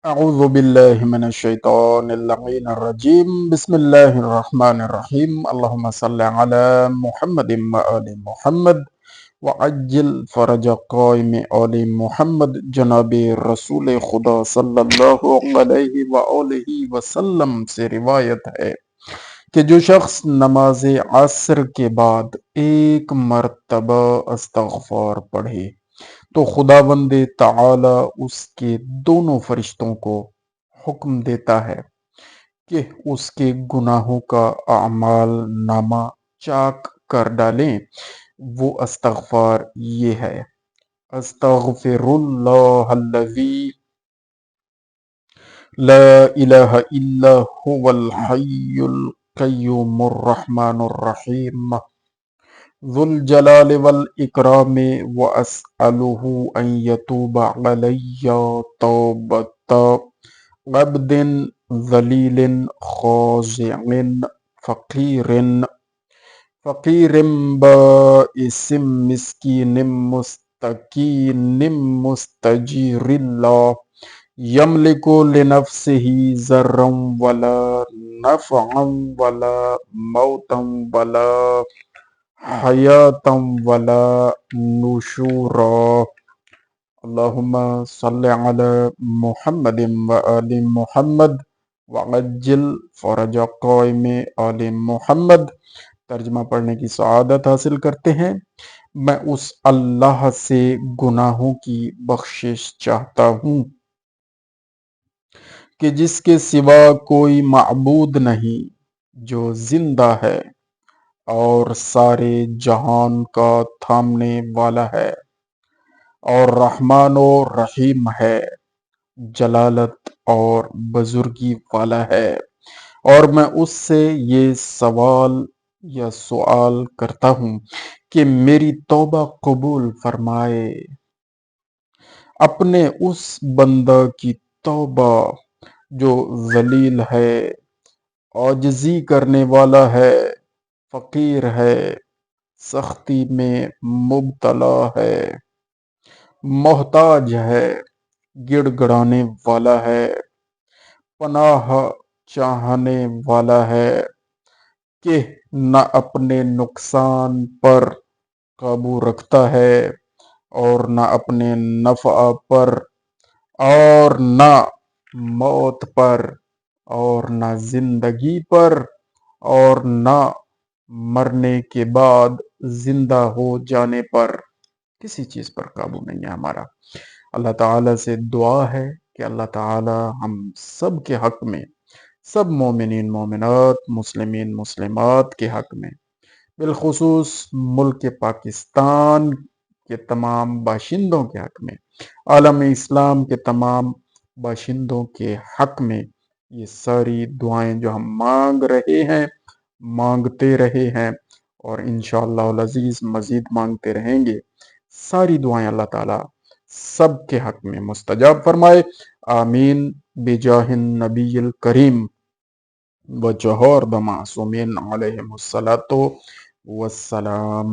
أعوذ بالله من الشيطان اللعين الرجيم بسم الله الرحمن الرحيم اللهم صل على محمد وآل محمد وعجل فرج قائم آل محمد جناب رسول خدا صلی اللہ علیہ وآلہ وسلم سے روایت ہے کہ جو شخص نماز عصر کے بعد ایک مرتبہ استغفار پڑھے تو خداوند تعالی اس کے دونوں فرشتوں کو حکم دیتا ہے کہ اس کے گناہوں کا اعمال نامہ چاک کر ڈالیں۔ وہ استغفار یہ ہے: استغفر اللہ الذی لا الہ الا هو الحی القیوم الرحمن الرحیم ذو الجلال والإکرام وأسأله أن يتوب علي توبة عبد ذلیل خاضع فقیر بائس مسکین مستکین مستجیر اللہ یملک لنفسه ضرا ولا نفعا ولا موتا ولا حیاتم ولا نشورا اللہم صلی علی محمد وآل محمد وعجل فرج قائم آل محمد۔ ترجمہ پڑھنے کی سعادت حاصل کرتے ہیں۔ میں اس اللہ سے گناہوں کی بخشش چاہتا ہوں کہ جس کے سوا کوئی معبود نہیں، جو زندہ ہے اور سارے جہان کا تھامنے والا ہے، اور رحمان و رحیم ہے، جلالت اور بزرگی والا ہے۔ اور میں اس سے یہ سوال کرتا ہوں کہ میری توبہ قبول فرمائے۔ اپنے اس بندہ کی توبہ جو ذلیل ہے، عاجزی کرنے والا ہے، فقیر ہے، سختی میں مبتلا ہے، محتاج ہے، گڑ گڑانے والا ہے، پناہ چاہنے والا ہے، کہ نہ اپنے نقصان پر قابو رکھتا ہے اور نہ اپنے نفع پر، اور نہ موت پر، اور نہ زندگی پر، اور نہ مرنے کے بعد زندہ ہو جانے پر، کسی چیز پر قابو نہیں ہے ہمارا۔ اللہ تعالیٰ سے دعا ہے کہ اللہ تعالیٰ ہم سب کے حق میں، سب مومنین مومنات، مسلمین مسلمات کے حق میں، بالخصوص ملک پاکستان کے تمام باشندوں کے حق میں، عالم اسلام کے تمام باشندوں کے حق میں، یہ ساری دعائیں جو ہم مانگ رہے ہیں، مانگتے رہے ہیں، اور انشاءاللہ العزیز مزید مانگتے رہیں گے، ساری دعائیں اللہ تعالیٰ سب کے حق میں مستجاب فرمائے۔ آمین بجاہ النبی الکریم و جوہر معصومین علیہم الصلاۃ والسلام۔